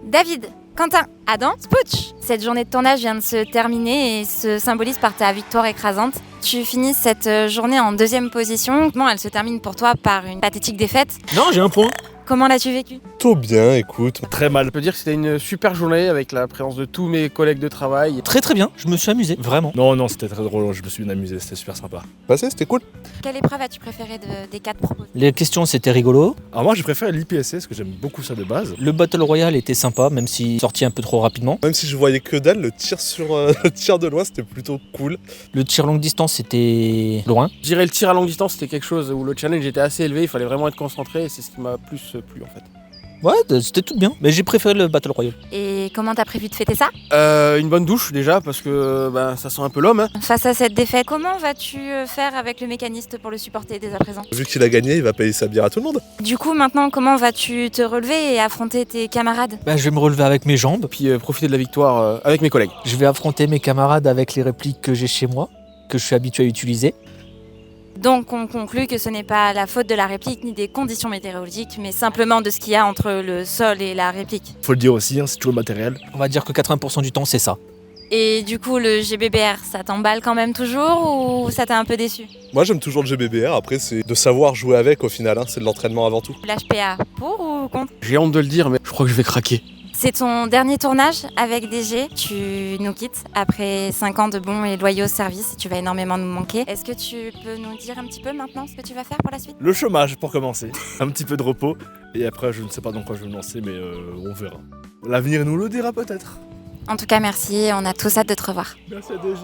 David, Quentin, Adam, Spooch. Cette journée de tournage vient de se terminer et se symbolise par ta victoire écrasante. Tu finis cette journée en 2e position. Comment elle se termine pour toi par une pathétique défaite? Non, j'ai un point. Comment l'as-tu vécu? Plutôt bien, écoute. Très mal. Je peux dire que c'était une super journée avec la présence de tous mes collègues de travail. Très bien, je me suis amusé, vraiment. Non, c'était très drôle, je me suis bien amusé, c'était super sympa. Passé, c'était cool. Quelle épreuve as-tu préférée des 4 proposées? Les questions c'était rigolo. Alors moi, je préfère l'IPSC parce que j'aime beaucoup ça de base. Le Battle Royale était sympa, même s'il sortit un peu trop rapidement. Même si je voyais que dalle, le tir le tir de loin, c'était plutôt cool. Le tir longue distance c'était loin. Je dirais le tir à longue distance, c'était quelque chose où le challenge était assez élevé, il fallait vraiment être concentré et c'est ce qui m'a plus plu en fait. Ouais, c'était tout bien. Mais j'ai préféré le Battle Royale. Et comment t'as prévu de fêter ça? Une bonne douche déjà parce que ça sent un peu l'homme. Face à cette défaite, comment vas-tu faire avec le mécaniste pour le supporter dès à présent? Vu qu'il a gagné, il va payer sa bière à tout le monde. Du coup, maintenant, comment vas-tu te relever et affronter tes camarades? Je vais me relever avec mes jambes. Puis profiter de la victoire avec mes collègues. Je vais affronter mes camarades avec les répliques que j'ai chez moi, que je suis habitué à utiliser. Donc on conclut que ce n'est pas la faute de la réplique ni des conditions météorologiques, mais simplement de ce qu'il y a entre le sol et la réplique. Faut le dire aussi, c'est toujours le matériel. On va dire que 80% du temps c'est ça. Et du coup, le GBBR, ça t'emballe quand même toujours ou ça t'a un peu déçu? Moi, j'aime toujours le GBBR. Après, c'est de savoir jouer avec au final. C'est de l'entraînement avant tout. L'HPA, pour ou contre? J'ai honte de le dire mais je crois que je vais craquer. C'est ton dernier tournage avec DG. Tu nous quittes après 5 ans de bons et loyaux services. Tu vas énormément nous manquer. Est-ce que tu peux nous dire un petit peu maintenant ce que tu vas faire pour la suite? Le chômage pour commencer, un petit peu de repos. Et après, je ne sais pas dans quoi je vais me lancer, mais on verra. L'avenir nous le dira peut-être. En tout cas, merci. On a tous hâte de te revoir. Merci à DG.